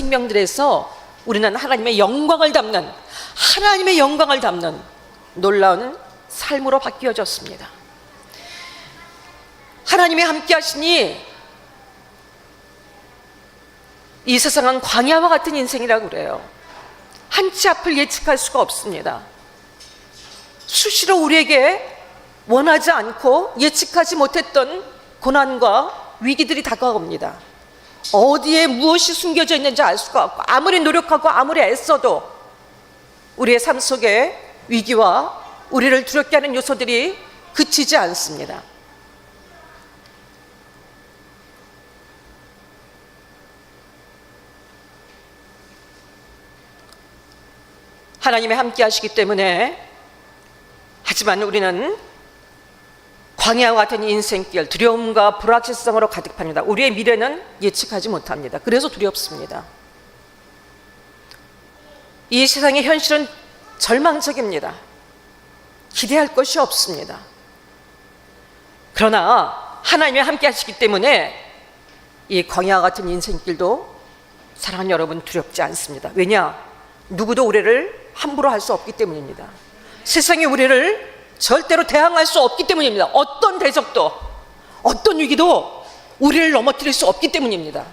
생명들에서 우리는 하나님의 영광을 담는 놀라운 삶으로 바뀌어졌습니다. 하나님이 함께 하시니 이 세상은 광야와 같은 인생이라고 그래요. 한치 앞을 예측할 수가 없습니다. 수시로 우리에게 원하지 않고 예측하지 못했던 고난과 위기들이 다가옵니다. 어디에 무엇이 숨겨져 있는지 알 수가 없고, 아무리 노력하고 아무리 애써도 우리의 삶 속에 위기와 우리를 두렵게 하는 요소들이 그치지 않습니다. 하나님이 함께 하시기 때문에, 하지만 우리는 광야와 같은 인생길, 두려움과 불확실성으로 가득합니다. 우리의 미래는 예측하지 못합니다. 그래서 두렵습니다. 이 세상의 현실은 절망적입니다. 기대할 것이 없습니다. 그러나 하나님이 함께 하시기 때문에 이 광야와 같은 인생길도 사랑하는 여러분, 두렵지 않습니다. 왜냐? 누구도 우리를 함부로 할 수 없기 때문입니다. 세상이 우리를 절대로 대항할 수 없기 때문입니다. 어떤 대적도, 어떤 위기도 우리를 넘어뜨릴 수 없기 때문입니다.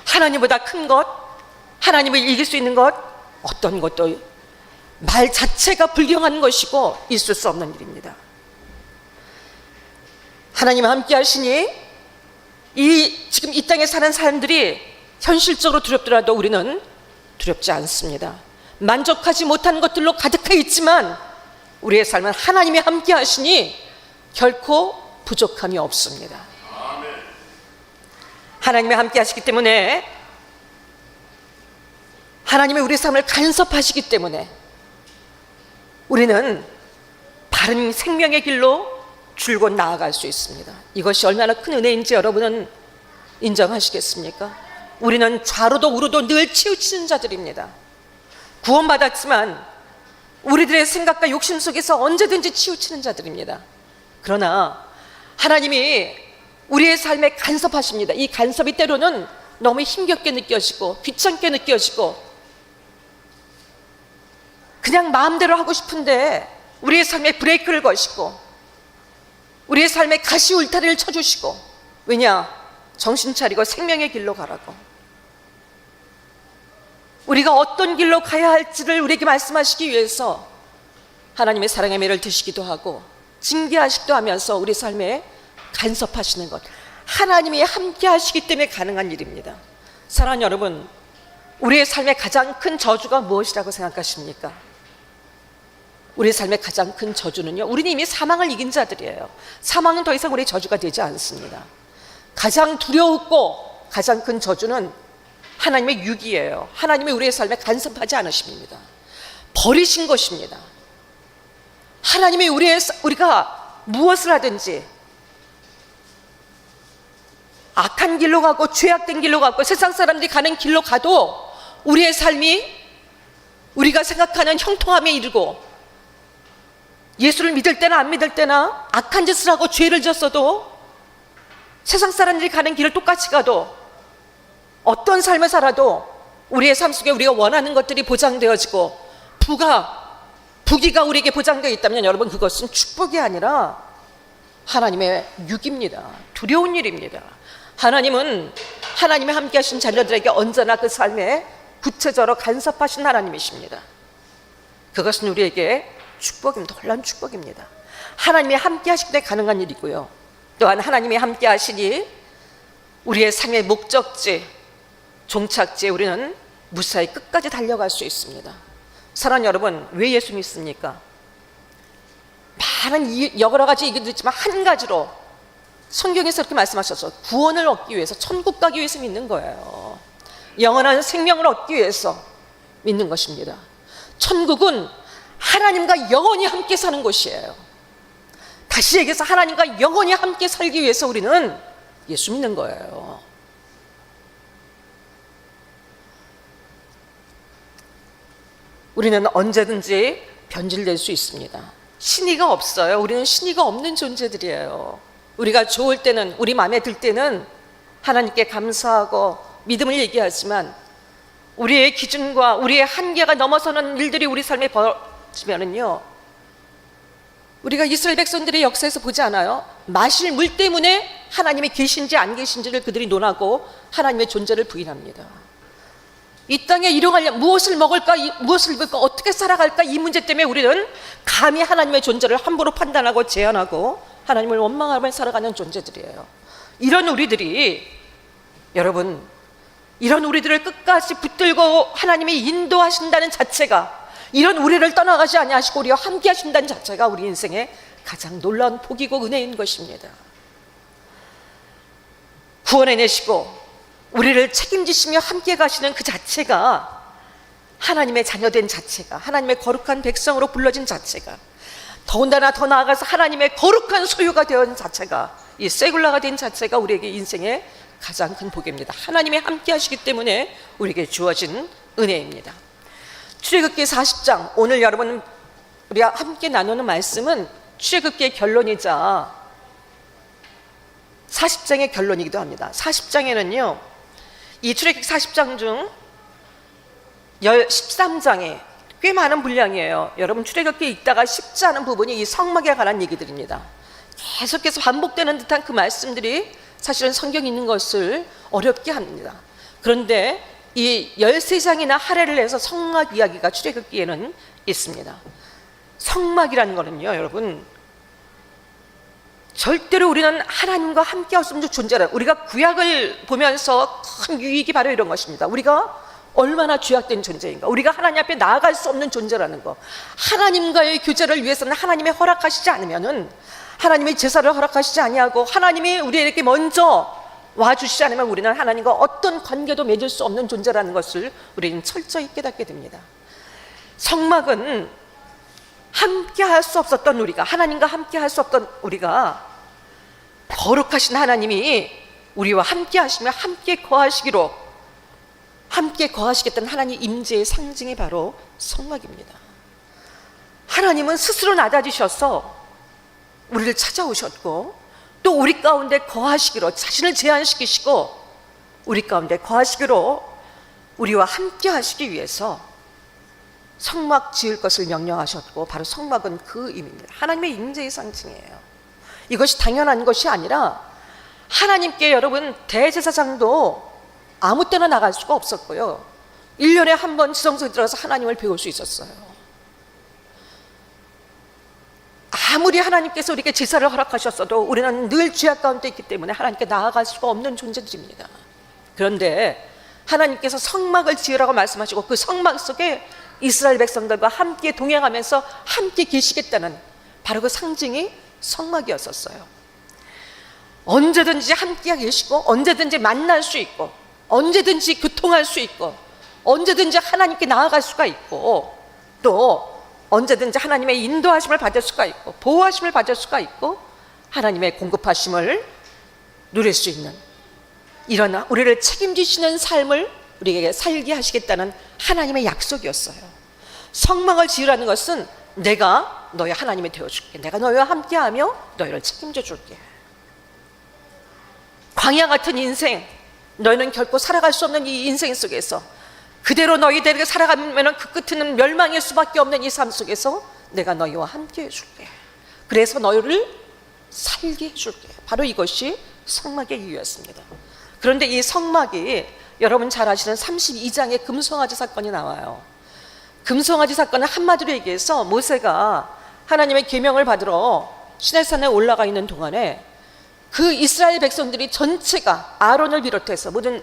하나님보다 큰 것, 하나님을 이길 수 있는 것, 어떤 것도 말 자체가 불경한 것이고 있을 수 없는 일입니다. 하나님 함께 하시니 지금 이 땅에 사는 사람들이 현실적으로 두렵더라도 우리는 두렵지 않습니다. 만족하지 못한 것들로 가득해 있지만 우리의 삶은 하나님이 함께 하시니 결코 부족함이 없습니다. 하나님이 함께 하시기 때문에, 하나님이 우리 삶을 간섭하시기 때문에 우리는 바른 생명의 길로 줄곧 나아갈 수 있습니다. 이것이 얼마나 큰 은혜인지 여러분은 인정하시겠습니까? 우리는 좌로도 우로도 늘 치우치는 자들입니다. 구원받았지만 우리들의 생각과 욕심 속에서 언제든지 치우치는 자들입니다. 그러나 하나님이 우리의 삶에 간섭하십니다. 이 간섭이 때로는 너무 힘겹게 느껴지고 귀찮게 느껴지고 그냥 마음대로 하고 싶은데 우리의 삶에 브레이크를 거시고 우리의 삶에 가시 울타리를 쳐주시고, 왜냐? 정신 차리고 생명의 길로 가라고, 우리가 어떤 길로 가야 할지를 우리에게 말씀하시기 위해서 하나님의 사랑의 매를 드시기도 하고 징계하시기도 하면서 우리 삶에 간섭하시는 것, 하나님이 함께 하시기 때문에 가능한 일입니다. 사랑하는 여러분, 우리의 삶의 가장 큰 저주가 무엇이라고 생각하십니까? 우리의 삶의 가장 큰 저주는요, 우리는 이미 사망을 이긴 자들이에요. 사망은 더 이상 우리의 저주가 되지 않습니다. 가장 두려웠고 가장 큰 저주는 하나님의 유기예요. 하나님이 우리의 삶에 간섭하지 않으십니다. 버리신 것입니다. 하나님이 우리가 무엇을 하든지 악한 길로 가고 죄악된 길로 가고 세상 사람들이 가는 길로 가도 우리의 삶이 우리가 생각하는 형통함에 이르고, 예수를 믿을 때나 안 믿을 때나 악한 짓을 하고 죄를 졌어도 세상 사람들이 가는 길을 똑같이 가도 어떤 삶을 살아도 우리의 삶 속에 우리가 원하는 것들이 보장되어지고 부귀가 우리에게 보장되어 있다면 여러분, 그것은 축복이 아니라 하나님의 유기입니다. 두려운 일입니다. 하나님은 하나님이 함께 하신 자녀들에게 언제나 그 삶에 구체적으로 간섭하신 하나님이십니다. 그것은 우리에게 축복입니다. 놀라운 축복입니다. 하나님이 함께 하시기 때문에 가능한 일이고요, 또한 하나님이 함께 하시니 우리의 삶의 목적지, 종착지에 우리는 무사히 끝까지 달려갈 수 있습니다. 사랑하는 여러분, 왜 예수 믿습니까? 많은 여러 가지 얘기도 있지만 한 가지로 성경에서 이렇게 말씀하셔서 구원을 얻기 위해서, 천국 가기 위해서 믿는 거예요. 영원한 생명을 얻기 위해서 믿는 것입니다. 천국은 하나님과 영원히 함께 사는 곳이에요. 다시 얘기해서 하나님과 영원히 함께 살기 위해서 우리는 예수 믿는 거예요. 우리는 언제든지 변질될 수 있습니다. 신의가 없어요. 우리는 신의가 없는 존재들이에요. 우리가 좋을 때는, 우리 마음에 들 때는 하나님께 감사하고 믿음을 얘기하지만 우리의 기준과 우리의 한계가 넘어서는 일들이 우리 삶에 벌어지면은요, 우리가 이스라엘 백성들의 역사에서 보지 않아요? 마실 물 때문에 하나님이 계신지 안 계신지를 그들이 논하고 하나님의 존재를 부인합니다. 이 땅에 일용하려면 무엇을 먹을까, 무엇을 입을까, 어떻게 살아갈까, 이 문제 때문에 우리는 감히 하나님의 존재를 함부로 판단하고 제한하고 하나님을 원망하며 살아가는 존재들이에요. 이런 우리들이, 여러분, 이런 우리들을 끝까지 붙들고 하나님이 인도하신다는 자체가, 이런 우리를 떠나가지 아니하시고 우리와 함께 하신다는 자체가 우리 인생의 가장 놀라운 복이고 은혜인 것입니다. 구원해내시고 우리를 책임지시며 함께 가시는 그 자체가, 하나님의 자녀된 자체가, 하나님의 거룩한 백성으로 불러진 자체가, 더군다나 더 나아가서 하나님의 거룩한 소유가 되었는 자체가, 이 세굴라가 된 자체가 우리에게 인생의 가장 큰 복입니다. 하나님이 함께 하시기 때문에 우리에게 주어진 은혜입니다. 출애굽기 40장, 오늘 여러분 우리가 함께 나누는 말씀은 출애굽기의 결론이자 40장의 결론이기도 합니다. 40장에는요, 이 출애굽기 40장 중 13장에 꽤 많은 분량이에요. 여러분, 출애굽기에 있다가 쉽지 않은 부분이 이 성막에 관한 얘기들입니다. 계속해서 반복되는 듯한 그 말씀들이 사실은 성경에 있는 것을 어렵게 합니다. 그런데 이 13장이나 할애를 해서 성막 이야기가 출애굽기에는 있습니다. 성막이라는 거는요, 여러분, 절대로 우리는 하나님과 함께 할 수 없는 존재라. 우리가 구약을 보면서 큰 유익이 바로 이런 것입니다. 우리가 얼마나 죄악된 존재인가, 우리가 하나님 앞에 나아갈 수 없는 존재라는 거. 하나님과의 교제를 위해서는 하나님이 허락하시지 않으면은, 하나님의 제사를 허락하시지 아니하고 하나님이 우리에게 먼저 와주시지 않으면 우리는 하나님과 어떤 관계도 맺을 수 없는 존재라는 것을 우리는 철저히 깨닫게 됩니다. 성막은 함께 할 수 없었던 우리가, 하나님과 함께 할 수 없던 우리가, 거룩하신 하나님이 우리와 함께 하시며 함께 거하시기로, 함께 거하시겠다는 하나님 임재의 상징이 바로 성막입니다. 하나님은 스스로 낮아지셔서 우리를 찾아오셨고, 또 우리 가운데 거하시기로, 자신을 제한시키시고 우리 가운데 거하시기로 우리와 함께 하시기 위해서 성막 지을 것을 명령하셨고, 바로 성막은 그 의미입니다. 하나님의 임재의 상징이에요. 이것이 당연한 것이 아니라, 하나님께 여러분, 대제사장도 아무 때나 나갈 수가 없었고요, 1년에 한 번 지성소에 들어가서 하나님을 배울 수 있었어요. 아무리 하나님께서 우리에게 제사를 허락하셨어도 우리는 늘 죄악 가운데 있기 때문에 하나님께 나아갈 수가 없는 존재들입니다. 그런데 하나님께서 성막을 지으라고 말씀하시고, 그 성막 속에 이스라엘 백성들과 함께 동행하면서 함께 계시겠다는 바로 그 상징이 성막이었었어요. 언제든지 함께 계시고, 언제든지 만날 수 있고, 언제든지 교통할 수 있고, 언제든지 하나님께 나아갈 수가 있고, 또 언제든지 하나님의 인도하심을 받을 수가 있고, 보호하심을 받을 수가 있고, 하나님의 공급하심을 누릴 수 있는, 이런 우리를 책임지시는 삶을 우리에게 살게 하시겠다는 하나님의 약속이었어요. 성막을 지으라는 것은 내가 너희 하나님이 되어줄게, 내가 너희와 함께하며 너희를 책임져 줄게. 광야 같은 인생, 너희는 결코 살아갈 수 없는 이 인생 속에서 그대로 너희들에게 살아가면 그 끝은 멸망일 수밖에 없는 이 삶 속에서 내가 너희와 함께 해줄게. 그래서 너희를 살게 해줄게. 바로 이것이 성막의 이유였습니다. 그런데 이 성막이, 여러분 잘 아시는 32장의 금송아지 사건이 나와요. 금송아지 사건은 한마디로 얘기해서, 모세가 하나님의 계명을 받으러 시내산에 올라가 있는 동안에 그 이스라엘 백성들이 전체가, 아론을 비롯해서 모든,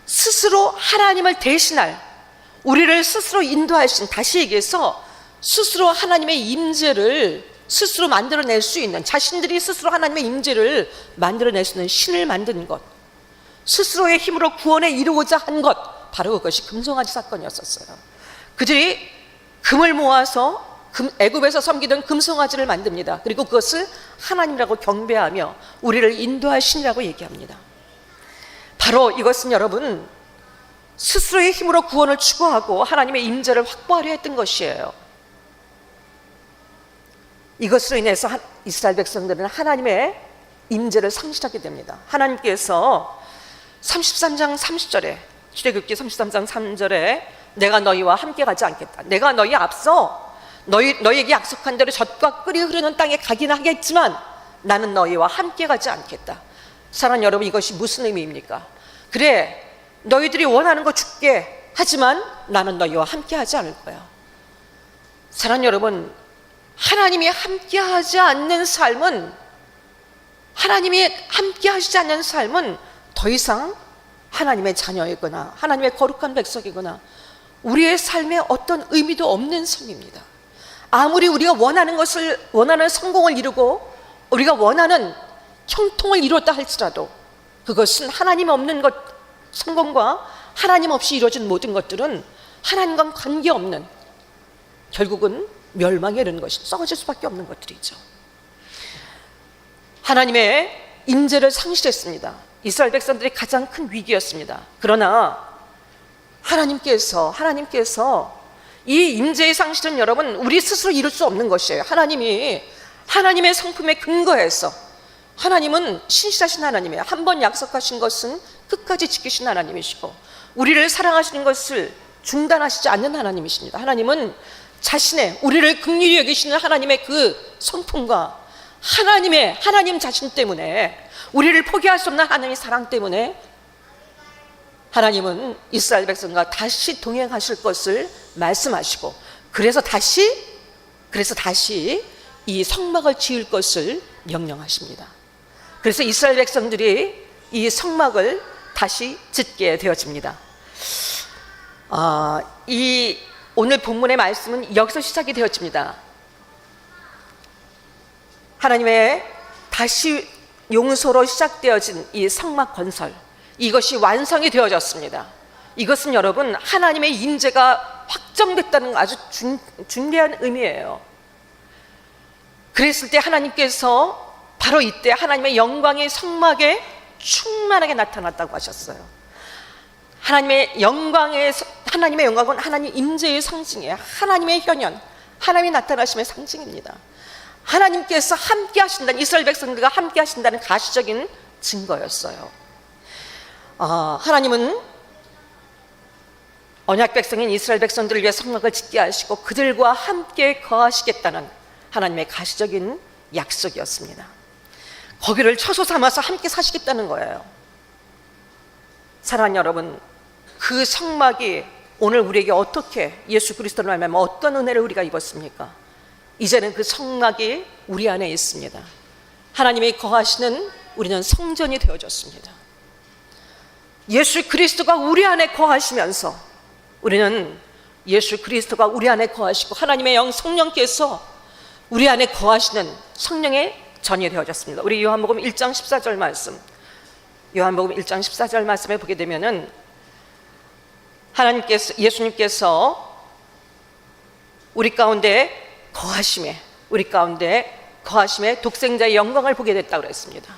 스스로 하나님을 대신할, 우리를 스스로 인도하신, 다시 얘기해서 스스로 하나님의 임재를 스스로 만들어낼 수 있는, 자신들이 스스로 하나님의 임재를 만들어낼 수 있는 신을 만든 것, 스스로의 힘으로 구원에 이루고자 한 것, 바로 그것이 금송아지 사건이었었어요. 그들이 금을 모아서 애굽에서 섬기던 금송아지를 만듭니다. 그리고 그것을 하나님이라고 경배하며 우리를 인도할 신이라고 얘기합니다. 바로 이것은 여러분, 스스로의 힘으로 구원을 추구하고 하나님의 임재를 확보하려 했던 것이에요. 이것으로 인해서 이스라엘 백성들은 하나님의 임재를 상실하게 됩니다. 하나님께서 33장 30절에 출애굽기 33장 3절에 내가 너희와 함께 가지 않겠다. 내가 너희 앞서 너희에게 약속한 대로 젖과 꿀이 흐르는 땅에 가긴 하겠지만 나는 너희와 함께 가지 않겠다. 사랑하는 여러분, 이것이 무슨 의미입니까? 그래, 너희들이 원하는 거 줄게. 하지만 나는 너희와 함께 하지 않을 거야. 사랑하는 여러분, 하나님이 함께 하지 않는 삶은, 하나님이 함께 하시지 않는 삶은 더 이상 하나님의 자녀이거나 하나님의 거룩한 백성이거나 우리의 삶에 어떤 의미도 없는 삶입니다. 아무리 우리가 원하는 성공을 이루고 우리가 원하는 형통을 이뤘다 할지라도 그것은 하나님 없는 것, 성공과 하나님 없이 이루어진 모든 것들은 하나님과 관계없는, 결국은 멸망에 이르는 것이, 썩어질 수밖에 없는 것들이죠. 하나님의 임재를 상실했습니다. 이스라엘 백성들이 가장 큰 위기였습니다. 그러나 하나님께서 이 임재의 상실은 여러분 우리 스스로 이룰 수 없는 것이에요. 하나님이 하나님의 성품에 근거해서, 하나님은 신실하신 하나님이에요. 한 번 약속하신 것은 끝까지 지키신 하나님이시고 우리를 사랑하시는 것을 중단하시지 않는 하나님이십니다. 하나님은 자신의, 우리를 긍휼히 여기시는 하나님의 그 성품과 하나님 자신 때문에, 우리를 포기할 수 없는 하나님의 사랑 때문에 하나님은 이스라엘 백성과 다시 동행하실 것을 말씀하시고 그래서 다시 이 성막을 지을 것을 명령하십니다. 그래서 이스라엘 백성들이 이 성막을 다시 짓게 되어집니다. 이 오늘 본문의 말씀은 여기서 시작이 되어집니다. 하나님의 다시 용서로 시작되어진 이 성막 건설, 이것이 완성이 되어졌습니다. 이것은 여러분 하나님의 임재가 확정됐다는 아주 중대한 의미예요. 그랬을 때 하나님께서 바로 이때 하나님의 영광이 성막에 충만하게 나타났다고 하셨어요. 하나님의 영광은 하나님 임재의 상징이에요. 하나님의 현현, 하나님이 나타나심의 상징입니다. 하나님께서 함께 하신다는, 이스라엘 백성들과 함께 하신다는 가시적인 증거였어요. 하나님은 언약 백성인 이스라엘 백성들을 위해 성막을 짓게 하시고 그들과 함께 거하시겠다는 하나님의 가시적인 약속이었습니다. 거기를 처소 삼아서 함께 사시겠다는 거예요. 사랑하는 여러분, 그 성막이 오늘 우리에게 어떻게, 예수 그리스도로 말미암아 어떤 은혜를 우리가 입었습니까? 이제는 그 성막이 우리 안에 있습니다. 하나님이 거하시는, 우리는 성전이 되어졌습니다. 예수 그리스도가 우리 안에 거하시면서 우리는 예수 그리스도가 우리 안에 거하시고 하나님의 영 성령께서 우리 안에 거하시는 성령의 전이 되어졌습니다. 우리 요한복음 1장 14절 말씀, 요한복음 1장 14절 말씀에 보게 되면은 예수님께서 우리 가운데 거하심에 독생자의 영광을 보게 됐다고 그랬습니다.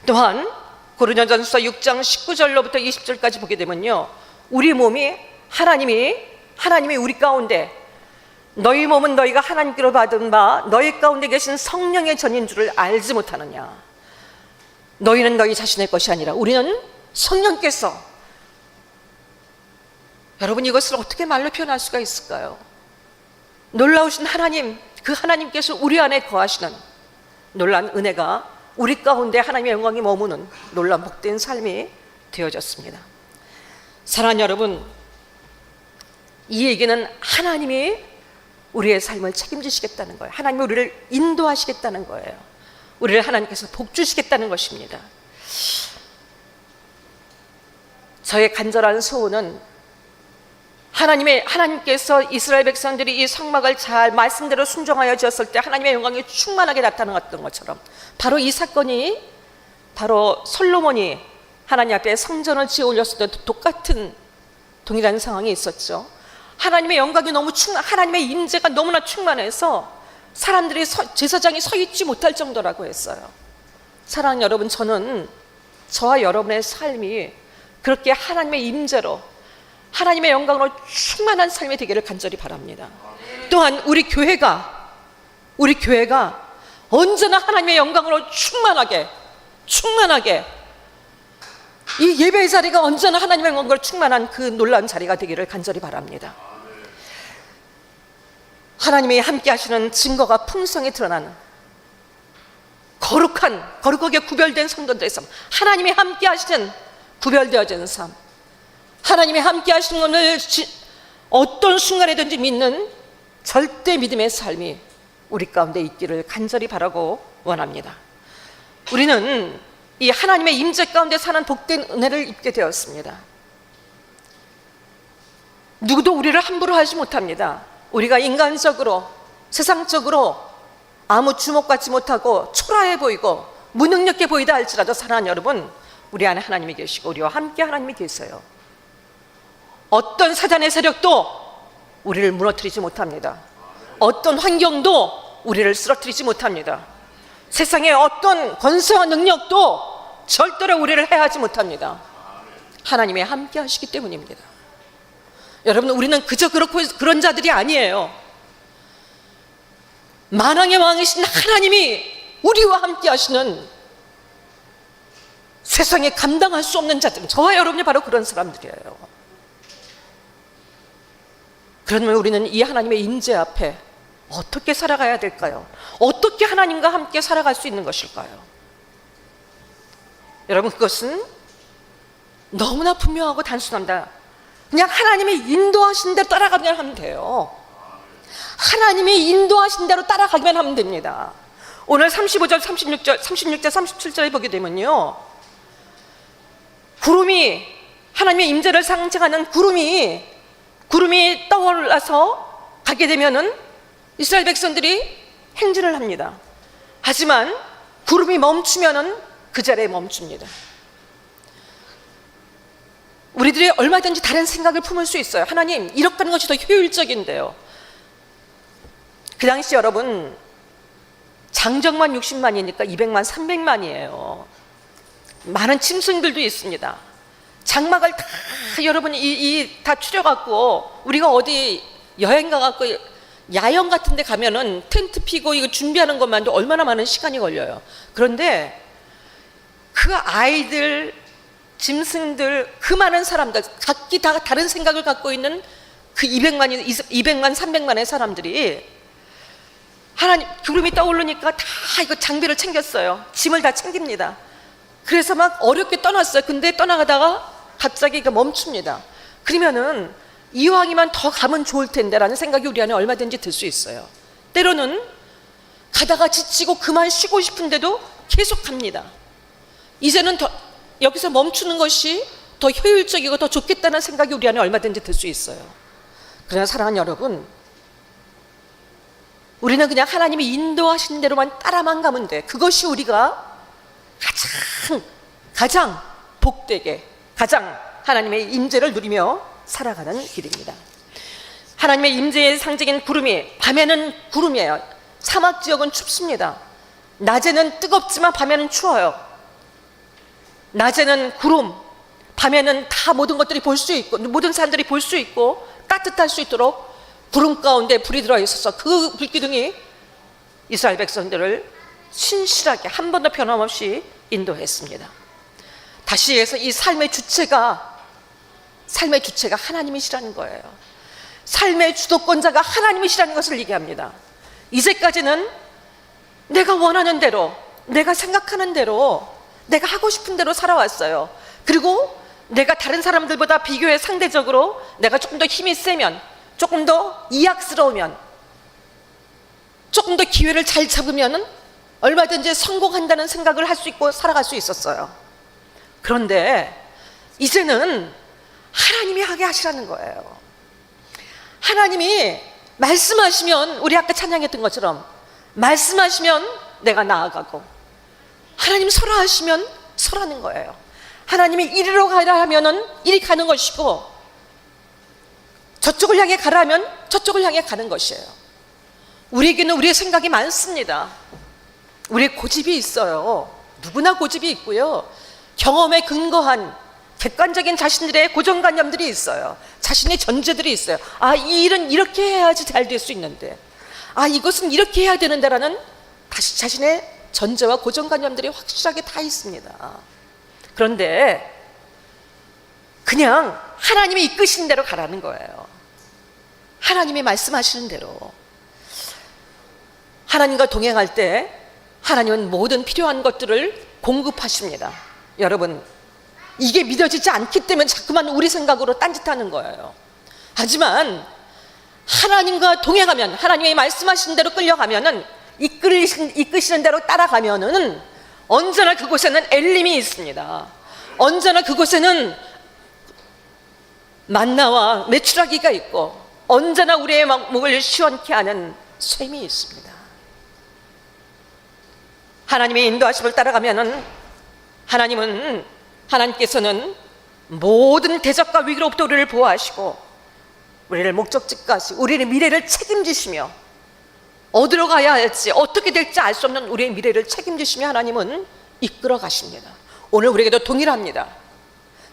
또한 고린도전서 6장 19절로부터 20절까지 보게 되면요, 우리 몸이 하나님이 우리 가운데, 너희 몸은 너희가 하나님께로 받은 바 너희 가운데 계신 성령의 전인 줄을 알지 못하느냐. 너희는 너희 자신의 것이 아니라 우리는 성령께서, 여러분 이것을 어떻게 말로 표현할 수가 있을까요? 놀라우신 하나님, 그 하나님께서 우리 안에 거하시는 놀라운 은혜가 우리 가운데 하나님의 영광이 머무는 놀라운 복된 삶이 되어졌습니다. 사랑하는 여러분, 이 얘기는 하나님이 우리의 삶을 책임지시겠다는 거예요. 하나님이 우리를 인도하시겠다는 거예요. 우리를 하나님께서 복주시겠다는 것입니다. 저의 간절한 소원은 하나님께서 이스라엘 백성들이 이 성막을 잘 말씀대로 순종하여 지었을 때 하나님의 영광이 충만하게 나타났던 것처럼, 바로 이 사건이, 바로 솔로몬이 하나님 앞에 성전을 지어 올렸을 때 똑같은 동일한 상황이 있었죠. 하나님의 영광이 하나님의 임재가 너무나 충만해서 사람들이 제사장이 서 있지 못할 정도라고 했어요. 사랑하는 여러분, 저는 저와 여러분의 삶이 그렇게 하나님의 임재로, 하나님의 영광으로 충만한 삶이 되기를 간절히 바랍니다. 또한 우리 교회가 언제나 하나님의 영광으로 충만하게 이 예배의 자리가 언제나 하나님의 영광으로 충만한 그 놀라운 자리가 되기를 간절히 바랍니다. 하나님이 함께 하시는 증거가 풍성히 드러나는 거룩하게 구별된 성도들의 삶, 하나님이 함께 하시는 구별되어지는 삶, 하나님이 함께 하시는 것을 어떤 순간에든지 믿는 절대 믿음의 삶이 우리 가운데 있기를 간절히 바라고 원합니다. 우리는 이 하나님의 임재 가운데 사는 복된 은혜를 입게 되었습니다. 누구도 우리를 함부로 하지 못합니다. 우리가 인간적으로, 세상적으로 아무 주목받지 못하고 초라해 보이고 무능력해 보이다 할지라도 사랑하는 여러분, 우리 안에 하나님이 계시고 우리와 함께 하나님이 계세요. 어떤 사단의 세력도 우리를 무너뜨리지 못합니다. 어떤 환경도 우리를 쓰러뜨리지 못합니다. 세상의 어떤 권세와 능력도 절대로 우리를 해하지 못합니다. 하나님이 함께 하시기 때문입니다. 여러분, 우리는 그저 그런 자들이 아니에요. 만왕의 왕이신 하나님이 우리와 함께 하시는, 세상에 감당할 수 없는 자들, 저와 여러분이 바로 그런 사람들이에요. 그러면 우리는 이 하나님의 임재 앞에 어떻게 살아가야 될까요? 어떻게 하나님과 함께 살아갈 수 있는 것일까요? 여러분, 그것은 너무나 분명하고 단순합니다. 그냥 하나님이 인도하신 대로 따라가기만 하면 돼요. 하나님이 인도하신 대로 따라가기만 하면 됩니다. 오늘 35절, 36절, 37절에 보게 되면요, 구름이, 하나님의 임재를 상징하는 구름이 떠올라서 가게 되면은 이스라엘 백성들이 행진을 합니다. 하지만 구름이 멈추면은 그 자리에 멈춥니다. 우리들이 얼마든지 다른 생각을 품을 수 있어요. 하나님, 이렇게 하는 것이 더 효율적인데요. 그 당시 여러분, 장정만 60만이니까 200만, 300만이에요. 많은 짐승들도 있습니다. 장막을 다 여러분이 다 추려갖고, 우리가 어디 여행 가갖고 야영 같은 데 가면은 텐트 피고 이거 준비하는 것만도 얼마나 많은 시간이 걸려요. 그런데 그 아이들, 짐승들, 그 많은 사람들, 각기 다 다른 생각을 갖고 있는 그 200만, 300만의 사람들이 하나님, 구름이 떠오르니까 다 이거 장비를 챙겼어요. 짐을 다 챙깁니다. 그래서 막 어렵게 떠났어요. 근데 떠나가다가 갑자기 멈춥니다. 그러면은 이왕이면 더 가면 좋을 텐데 라는 생각이 우리 안에 얼마든지 들 수 있어요. 때로는 가다가 지치고 그만 쉬고 싶은데도 계속 갑니다. 이제는 여기서 멈추는 것이 더 효율적이고 더 좋겠다는 생각이 우리 안에 얼마든지 들 수 있어요. 그러나 사랑하는 여러분, 우리는 그냥 하나님이 인도하신 대로만 따라만 가면 돼. 그것이 우리가 가장 복되게, 가장 하나님의 임재를 누리며 살아가는 길입니다. 하나님의 임재의 상징인 구름이, 밤에는 구름이에요. 사막 지역은 춥습니다. 낮에는 뜨겁지만 밤에는 추워요. 낮에는 구름, 밤에는 다 모든 것들이 볼 수 있고, 모든 사람들이 볼 수 있고 따뜻할 수 있도록 구름 가운데 불이 들어있어서 그 불기둥이 이스라엘 백성들을 신실하게 한 번도 변함없이 인도했습니다. 다시 해서 이 삶의 주체가 하나님이시라는 거예요. 삶의 주도권자가 하나님이시라는 것을 얘기합니다. 이제까지는 내가 원하는 대로, 내가 생각하는 대로, 내가 하고 싶은 대로 살아왔어요. 그리고 내가 다른 사람들보다 비교해 상대적으로 내가 조금 더 힘이 세면, 조금 더 이악스러우면, 조금 더 기회를 잘 잡으면 얼마든지 성공한다는 생각을 할 수 있고 살아갈 수 있었어요. 그런데 이제는 하나님이 하게 하시라는 거예요. 하나님이 말씀하시면, 우리 아까 찬양했던 것처럼 말씀하시면 내가 나아가고, 하나님 설하시면 설하는 거예요. 하나님이 이리로 가라 하면은 이리 가는 것이고, 저쪽을 향해 가라면 저쪽을 향해 가는 것이에요. 우리에게는 우리의 생각이 많습니다. 우리의 고집이 있어요. 누구나 고집이 있고요. 경험에 근거한 객관적인 자신들의 고정관념들이 있어요. 자신의 전제들이 있어요. 아, 이 일은 이렇게 해야지 잘 될 수 있는데, 아, 이것은 이렇게 해야 되는데라는 다시 자신의 전제와 고정관념들이 확실하게 다 있습니다. 그런데 그냥 하나님이 이끄시는 대로 가라는 거예요. 하나님이 말씀하시는 대로. 하나님과 동행할 때 하나님은 모든 필요한 것들을 공급하십니다. 여러분, 이게 믿어지지 않기 때문에 자꾸만 우리 생각으로 딴짓하는 거예요. 하지만 하나님과 동행하면, 하나님의 말씀하시는 대로 끌려가면은, 이끄시는 대로 따라가면은 언제나 그곳에는 엘림이 있습니다. 언제나 그곳에는 만나와 메추라기가 있고, 언제나 우리의 목을 시원케 하는 샘이 있습니다. 하나님의 인도하심을 따라가면은 하나님께서는 모든 대적과 위기로부터 우리를 보호하시고, 우리를 목적지까지, 우리의 미래를 책임지시며, 어디로 가야 할지, 어떻게 될지 알 수 없는 우리의 미래를 책임지시며 하나님은 이끌어 가십니다. 오늘 우리에게도 동일합니다.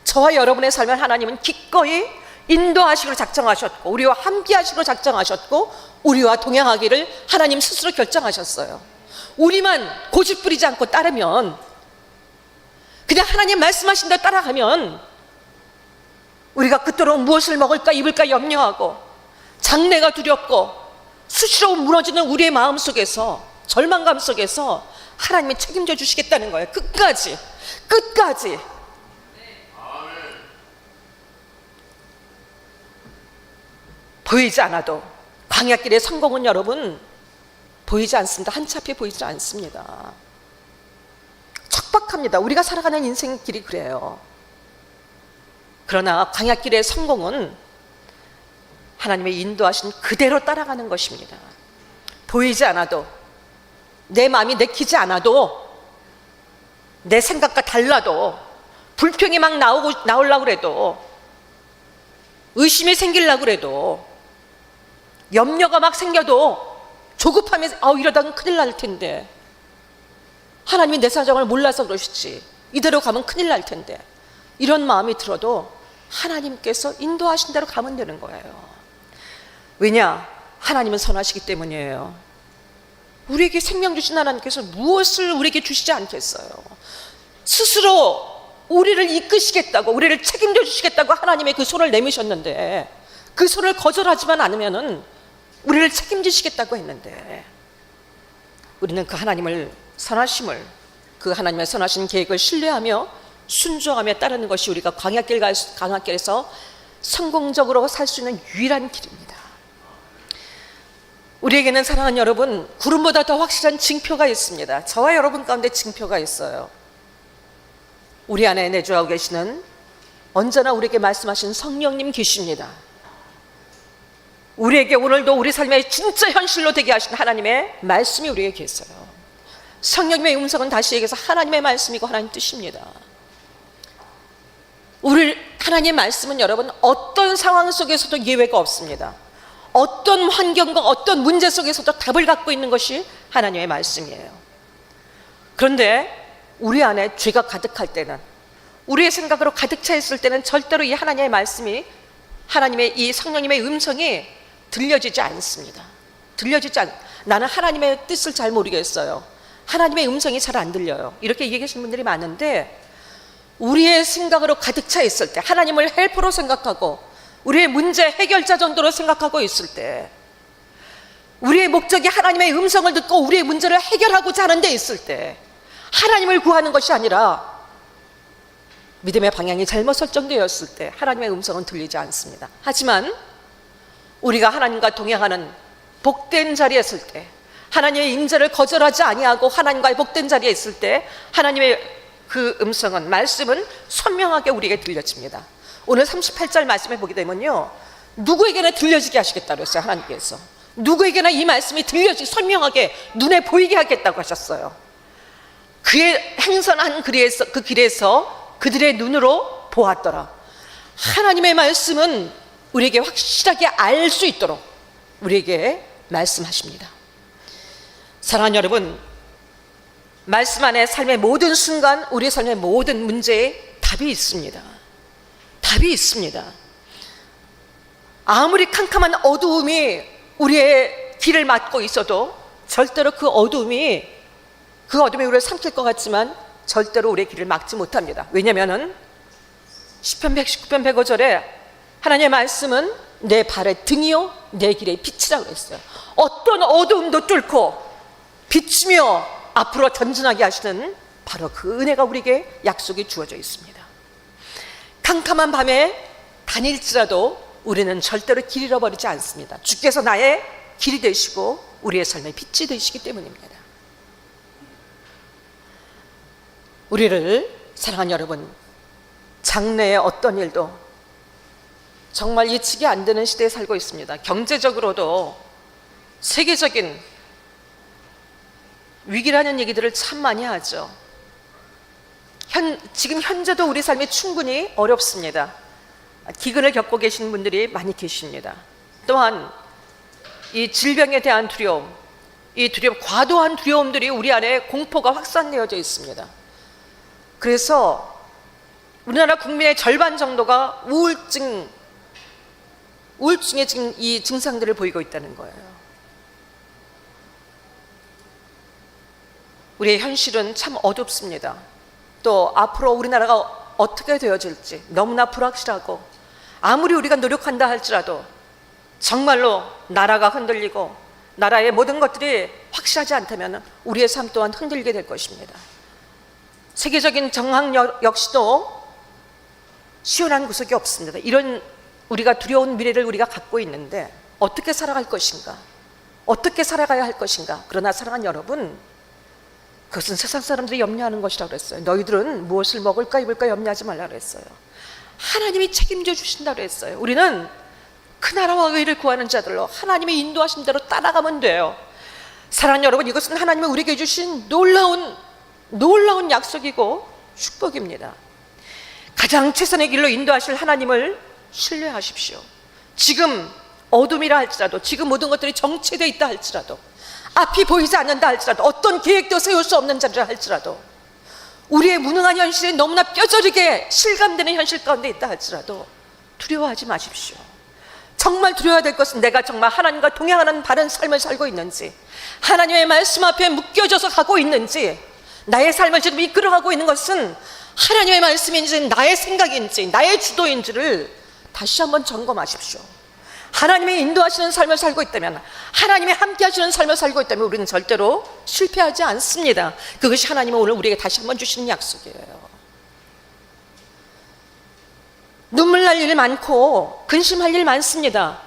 저와 여러분의 삶을 하나님은 기꺼이 인도하시기로 작정하셨고, 우리와 함께 하시기로 작정하셨고, 우리와 동행하기를 하나님 스스로 결정하셨어요. 우리만 고집 부리지 않고 따르면, 그냥 하나님 말씀하신 대로 따라가면 우리가 그토록 무엇을 먹을까 입을까 염려하고 장래가 두렵고 수시로 무너지는 우리의 마음 속에서, 절망감 속에서 하나님이 책임져 주시겠다는 거예요. 끝까지. 보이지 않아도 광야길의 성공은 여러분 보이지 않습니다. 한치 앞에 보이지 않습니다. 척박합니다. 우리가 살아가는 인생 길이 그래요. 그러나 광야길의 성공은 하나님의 인도하신 그대로 따라가는 것입니다. 보이지 않아도, 내 마음이 내키지 않아도, 내 생각과 달라도, 불평이 막 나오려고 그래도, 의심이 생기려고 그래도, 염려가 막 생겨도 조급함에 이러다가 큰일 날 텐데, 하나님이 내 사정을 몰라서 그러시지, 이대로 가면 큰일 날 텐데, 이런 마음이 들어도 하나님께서 인도하신 대로 가면 되는 거예요. 왜냐? 하나님은 선하시기 때문이에요. 우리에게 생명 주신 하나님께서 무엇을 우리에게 주시지 않겠어요? 스스로 우리를 이끄시겠다고, 우리를 책임져 주시겠다고 하나님의 그 손을 내미셨는데, 그 손을 거절하지만 않으면은 우리를 책임지시겠다고 했는데, 우리는 그 하나님을 선하심을, 그 하나님의 선하신 계획을 신뢰하며 순종하며 따르는 것이 우리가 광야길에서 성공적으로 살 수 있는 유일한 길입니다. 우리에게는 사랑하는 여러분, 구름보다 더 확실한 징표가 있습니다. 저와 여러분 가운데 징표가 있어요. 우리 안에 내주하고 계시는, 언제나 우리에게 말씀하신 성령님 계십니다. 우리에게 오늘도 우리 삶의 진짜 현실로 되게 하신 하나님의 말씀이 우리에게 계세요. 성령님의 음성은 다시 얘기해서 하나님의 말씀이고 하나님 뜻입니다. 하나님의 말씀은 여러분 어떤 상황 속에서도 예외가 없습니다. 어떤 환경과 어떤 문제 속에서도 답을 갖고 있는 것이 하나님의 말씀이에요. 그런데 우리 안에 죄가 가득할 때는, 우리의 생각으로 가득 차 있을 때는 절대로 이 하나님의 말씀이, 하나님의 이 성령님의 음성이 들려지지 않습니다. 나는 하나님의 뜻을 잘 모르겠어요. 하나님의 음성이 잘 안 들려요. 이렇게 얘기하시는 분들이 많은데, 우리의 생각으로 가득 차 있을 때, 하나님을 헬퍼로 생각하고 우리의 문제 해결자 정도로 생각하고 있을 때, 우리의 목적이 하나님의 음성을 듣고 우리의 문제를 해결하고자 하는 데 있을 때, 하나님을 구하는 것이 아니라 믿음의 방향이 잘못 설정되었을 때 하나님의 음성은 들리지 않습니다. 하지만 우리가 하나님과 동행하는 복된 자리에 있을 때, 하나님의 임재를 거절하지 아니하고 하나님과의 복된 자리에 있을 때, 하나님의 그 음성은, 말씀은 선명하게 우리에게 들려집니다. 오늘 38절 말씀에 보게 되면요, 누구에게나 들려지게 하시겠다고 그랬어요. 하나님께서 누구에게나 이 말씀이 들려지게, 선명하게 눈에 보이게 하겠다고 하셨어요. 그의 행선한 그 길에서 그들의 눈으로 보았더라. 하나님의 말씀은 우리에게 확실하게 알 수 있도록 우리에게 말씀하십니다. 사랑하는 여러분, 말씀 안에 삶의 모든 순간, 우리의 삶의 모든 문제에 답이 있습니다. 답이 있습니다. 아무리 캄캄한 어두움이 우리의 길을 막고 있어도 절대로 그 어두움이 우리를 삼킬 것 같지만 절대로 우리의 길을 막지 못합니다. 왜냐하면 시편 119편 105절에 하나님의 말씀은 내 발의 등이요 내 길의 빛이라고 했어요. 어떤 어두움도 뚫고 비추며 앞으로 전진하게 하시는 바로 그 은혜가 우리에게 약속이 주어져 있습니다. 캄캄한 밤에 다닐지라도 우리는 절대로 길 잃어버리지 않습니다. 주께서 나의 길이 되시고 우리의 삶의 빛이 되시기 때문입니다. 우리를 사랑하는 여러분, 장래의 어떤 일도 정말 예측이 안 되는 시대에 살고 있습니다. 경제적으로도 세계적인 위기라는 얘기들을 참 많이 하죠. 지금 현재도 우리 삶이 충분히 어렵습니다. 기근을 겪고 계신 분들이 많이 계십니다. 또한 이 질병에 대한 두려움, 이 두려움, 과도한 두려움들이 우리 안에 공포가 확산되어져 있습니다. 그래서 우리나라 국민의 절반 정도가 우울증의 지금 이 증상들을 보이고 있다는 거예요. 우리의 현실은 참 어둡습니다. 또 앞으로 우리나라가 어떻게 되어질지 너무나 불확실하고, 아무리 우리가 노력한다 할지라도 정말로 나라가 흔들리고 나라의 모든 것들이 확실하지 않다면 우리의 삶 또한 흔들리게 될 것입니다. 세계적인 정황 역시도 시원한 구석이 없습니다. 이런 우리가 두려운 미래를 우리가 갖고 있는데 어떻게 살아갈 것인가, 어떻게 살아가야 할 것인가. 그러나 사랑하는 여러분, 그것은 세상 사람들이 염려하는 것이라고 그랬어요. 너희들은 무엇을 먹을까 입을까 염려하지 말라고 그랬어요. 하나님이 책임져 주신다고 했어요. 우리는 그 나라와 의를 구하는 자들로 하나님의 인도하신 대로 따라가면 돼요. 사랑하는 여러분, 이것은 하나님이 우리에게 주신 놀라운 약속이고 축복입니다. 가장 최선의 길로 인도하실 하나님을 신뢰하십시오. 지금 어둠이라 할지라도, 지금 모든 것들이 정체되어 있다 할지라도, 앞이 보이지 않는다 할지라도, 어떤 계획도 세울 수 없는 자리라 할지라도, 우리의 무능한 현실이 너무나 뼈저리게 실감되는 현실 가운데 있다 할지라도 두려워하지 마십시오. 정말 두려워야 될 것은 내가 정말 하나님과 동행하는 바른 삶을 살고 있는지, 하나님의 말씀 앞에 묶여져서 가고 있는지, 나의 삶을 지금 이끌어가고 있는 것은 하나님의 말씀인지 나의 생각인지 나의 주도인지를 다시 한번 점검하십시오. 하나님의 인도하시는 삶을 살고 있다면, 하나님이 함께 하시는 삶을 살고 있다면 우리는 절대로 실패하지 않습니다. 그것이 하나님은 오늘 우리에게 다시 한번 주시는 약속이에요. 눈물 날 일 많고 근심할 일 많습니다.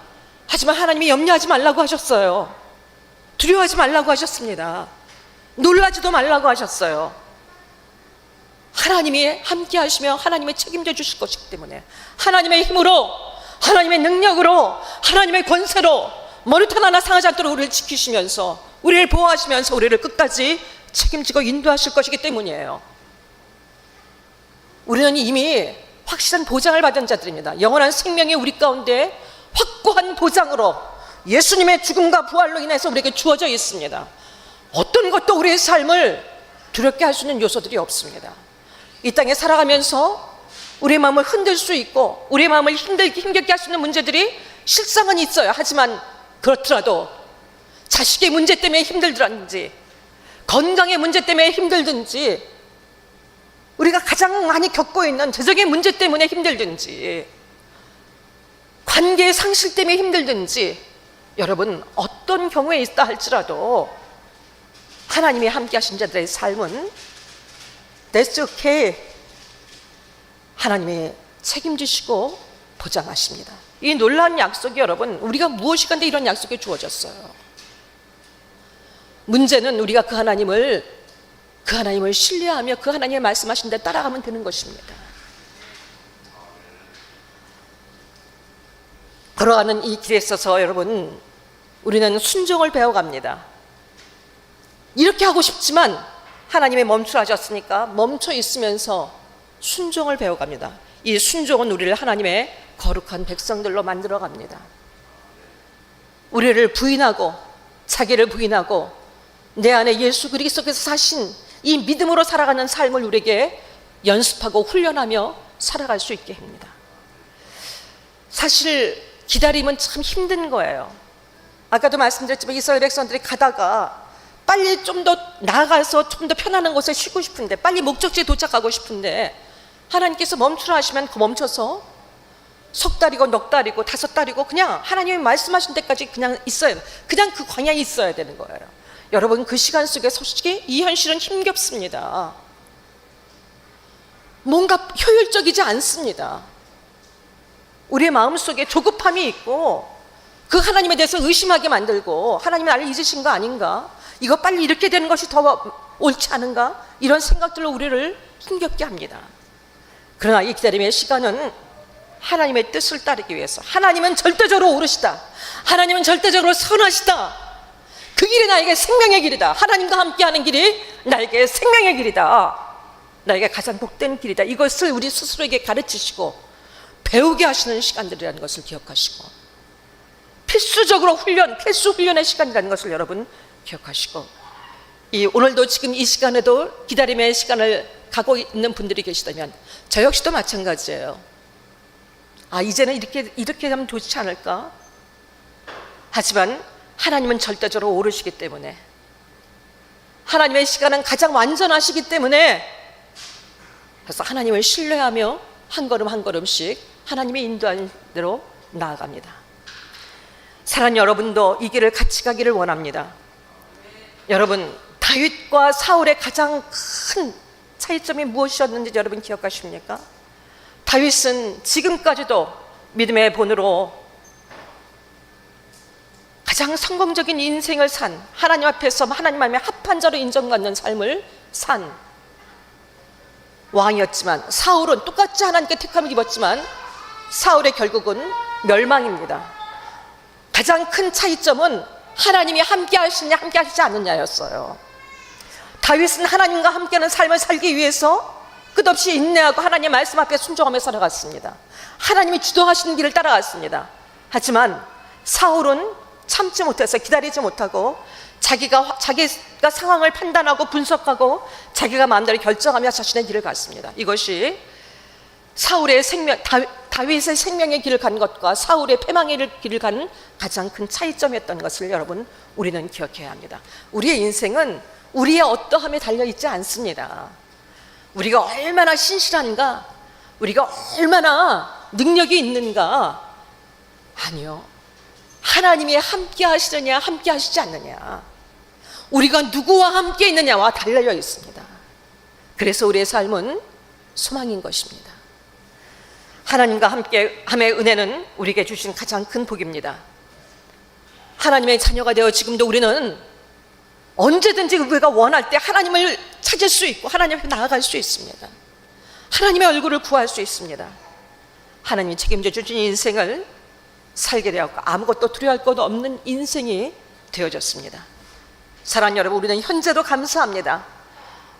하지만 하나님이 염려하지 말라고 하셨어요. 두려워하지 말라고 하셨습니다. 놀라지도 말라고 하셨어요. 하나님이 함께 하시며 하나님이 책임져 주실 것이기 때문에, 하나님의 힘으로, 하나님의 능력으로, 하나님의 권세로 머리털 하나 상하지 않도록 우리를 지키시면서, 우리를 보호하시면서 우리를 끝까지 책임지고 인도하실 것이기 때문이에요. 우리는 이미 확실한 보장을 받은 자들입니다. 영원한 생명이 우리 가운데 확고한 보장으로 예수님의 죽음과 부활로 인해서 우리에게 주어져 있습니다. 어떤 것도 우리의 삶을 두렵게 할 수 있는 요소들이 없습니다. 이 땅에 살아가면서 우리의 마음을 흔들 수 있고 우리의 마음을 힘겹게 할 수 있는 문제들이 실상은 있어요. 하지만 그렇더라도 자식의 문제 때문에 힘들든지, 건강의 문제 때문에 힘들든지, 우리가 가장 많이 겪고 있는 재정의 문제 때문에 힘들든지, 관계의 상실 때문에 힘들든지, 여러분 어떤 경우에 있다 할지라도 하나님이 함께 하신 자들의 삶은 That's okay. 하나님이 책임지시고 보장하십니다. 이 놀라운 약속이 여러분, 우리가 무엇이 간데 이런 약속이 주어졌어요. 문제는 우리가 그 하나님을 신뢰하며 그 하나님의 말씀하신 데 따라가면 되는 것입니다. 걸어가는 이 길에 있어서 여러분, 우리는 순종을 배워갑니다. 이렇게 하고 싶지만 하나님이 멈추라 하셨으니까 멈춰 있으면서 순종을 배워갑니다. 이 순종은 우리를 하나님의 거룩한 백성들로 만들어갑니다. 우리를 부인하고, 자기를 부인하고 내 안에 예수 그리스도께서 사신 이 믿음으로 살아가는 삶을 우리에게 연습하고 훈련하며 살아갈 수 있게 합니다. 사실 기다림은 참 힘든 거예요. 아까도 말씀드렸지만 이스라엘 백성들이 가다가 빨리 좀 더 나아가서 좀 더 편안한 곳에 쉬고 싶은데, 빨리 목적지에 도착하고 싶은데 하나님께서 멈추라 하시면 그 멈춰서 석 달이고 넉 달이고 다섯 달이고 그냥 하나님이 말씀하신 데까지 그냥 있어야 돼. 그냥 그 광야에 있어야 되는 거예요. 여러분, 그 시간 속에 솔직히 이 현실은 힘겹습니다. 뭔가 효율적이지 않습니다. 우리의 마음속에 조급함이 있고 그 하나님에 대해서 의심하게 만들고 하나님이 나를 잊으신 거 아닌가? 이거 빨리 이렇게 되는 것이 더 옳지 않은가? 이런 생각들로 우리를 힘겹게 합니다. 그러나 이 기다림의 시간은 하나님의 뜻을 따르기 위해서, 하나님은 절대적으로 옳으시다, 하나님은 절대적으로 선하시다, 그 길이 나에게 생명의 길이다, 하나님과 함께하는 길이 나에게 생명의 길이다, 나에게 가장 복된 길이다, 이것을 우리 스스로에게 가르치시고 배우게 하시는 시간들이라는 것을 기억하시고, 필수적으로 필수 훈련의 시간이라는 것을 여러분 기억하시고, 오늘도 지금 이 시간에도 기다림의 시간을 가고 있는 분들이 계시다면 저 역시도 마찬가지예요. 이제는 이렇게 하면 좋지 않을까? 하지만 하나님은 절대적으로 옳으시기 때문에, 하나님의 시간은 가장 완전하시기 때문에, 그래서 하나님을 신뢰하며 한 걸음 한 걸음씩 하나님의 인도하는 대로 나아갑니다. 사랑하는 여러분도 이 길을 같이 가기를 원합니다. 여러분, 다윗과 사울의 가장 큰 차이점이 무엇이었는지 여러분 기억하십니까? 다윗은 지금까지도 믿음의 본으로 가장 성공적인 인생을 산, 하나님 앞에서 하나님 앞에 합한 자로 인정받는 삶을 산 왕이었지만, 사울은 똑같이 하나님께 택함을 입었지만 사울의 결국은 멸망입니다. 가장 큰 차이점은 하나님이 함께 하시냐 함께 하시지 않느냐였어요. 다윗은 하나님과 함께하는 삶을 살기 위해서 끝없이 인내하고 하나님의 말씀 앞에 순종하며 살아갔습니다. 하나님이 주도하시는 길을 따라갔습니다. 하지만 사울은 참지 못해서, 기다리지 못하고 자기가 상황을 판단하고 분석하고 자기가 마음대로 결정하며 자신의 길을 갔습니다. 이것이 다윗의 생명의 길을 간 것과 사울의 패망의 길을 간 가장 큰 차이점이었던 것을 여러분 우리는 기억해야 합니다. 우리의 인생은 우리의 어떠함에 달려있지 않습니다. 우리가 얼마나 신실한가, 우리가 얼마나 능력이 있는가, 아니요, 하나님이 함께 하시느냐 함께 하시지 않느냐, 우리가 누구와 함께 있느냐와 달려 있습니다. 그래서 우리의 삶은 소망인 것입니다. 하나님과 함께함의 은혜는 우리에게 주신 가장 큰 복입니다. 하나님의 자녀가 되어 지금도 우리는 언제든지 우리가 원할 때 하나님을 찾을 수 있고 하나님 앞에 나아갈 수 있습니다. 하나님의 얼굴을 구할 수 있습니다. 하나님이 책임져 주신 인생을 살게 되었고 아무것도 두려워할 것 없는 인생이 되어졌습니다. 사랑하는 여러분, 우리는 현재도 감사합니다.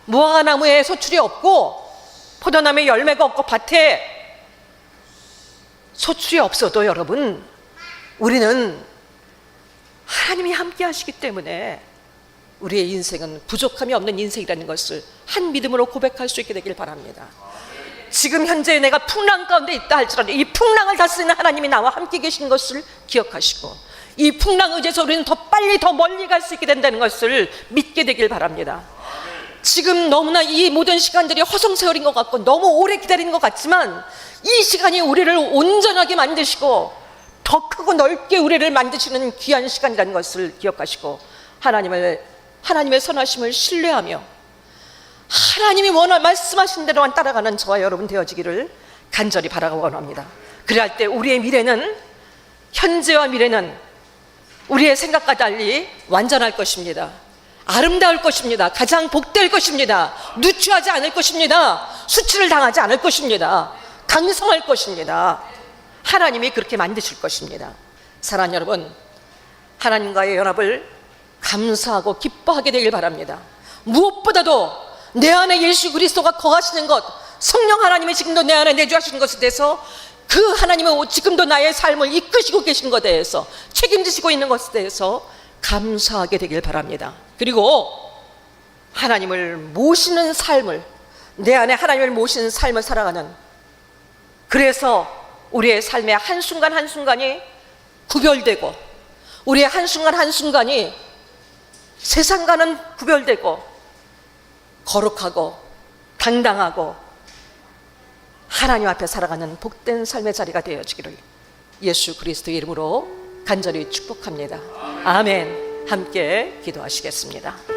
무화과나무에 소출이 없고 포도나무에 열매가 없고 밭에 소출이 없어도 여러분, 우리는 하나님이 함께 하시기 때문에 우리의 인생은 부족함이 없는 인생이라는 것을 한 믿음으로 고백할 수 있게 되길 바랍니다. 지금 현재 내가 풍랑 가운데 있다 할지라도 이 풍랑을 다스리는 하나님이 나와 함께 계신 것을 기억하시고 이 풍랑 의지에서 우리는 더 빨리 더 멀리 갈 수 있게 된다는 것을 믿게 되길 바랍니다. 지금 너무나 이 모든 시간들이 허송세월인 것 같고 너무 오래 기다리는 것 같지만 이 시간이 우리를 온전하게 만드시고 더 크고 넓게 우리를 만드시는 귀한 시간이라는 것을 기억하시고 하나님의 선하심을 신뢰하며 하나님이 말씀하신 대로만 따라가는 저와 여러분 되어지기를 간절히 바라고 원합니다. 그럴 때 우리의 미래는, 현재와 미래는 우리의 생각과 달리 완전할 것입니다. 아름다울 것입니다. 가장 복될 것입니다. 누추하지 않을 것입니다. 수치를 당하지 않을 것입니다. 강성할 것입니다. 하나님이 그렇게 만드실 것입니다. 사랑하는 여러분, 하나님과의 연합을 감사하고 기뻐하게 되길 바랍니다. 무엇보다도 내 안에 예수 그리스도가 거하시는 것, 성령 하나님이 지금도 내 안에 내주하시는 것에 대해서, 그 하나님은 지금도 나의 삶을 이끄시고 계신 것에 대해서, 책임지시고 있는 것에 대해서 감사하게 되길 바랍니다. 그리고 하나님을 모시는 삶을, 내 안에 하나님을 모시는 삶을 살아가는, 그래서 우리의 삶의 한순간 한순간이 구별되고 우리의 한순간 한순간이 세상과는 구별되고 거룩하고 당당하고 하나님 앞에 살아가는 복된 삶의 자리가 되어지기를 예수 그리스도의 이름으로 간절히 축복합니다. 아멘. 함께 기도하시겠습니다.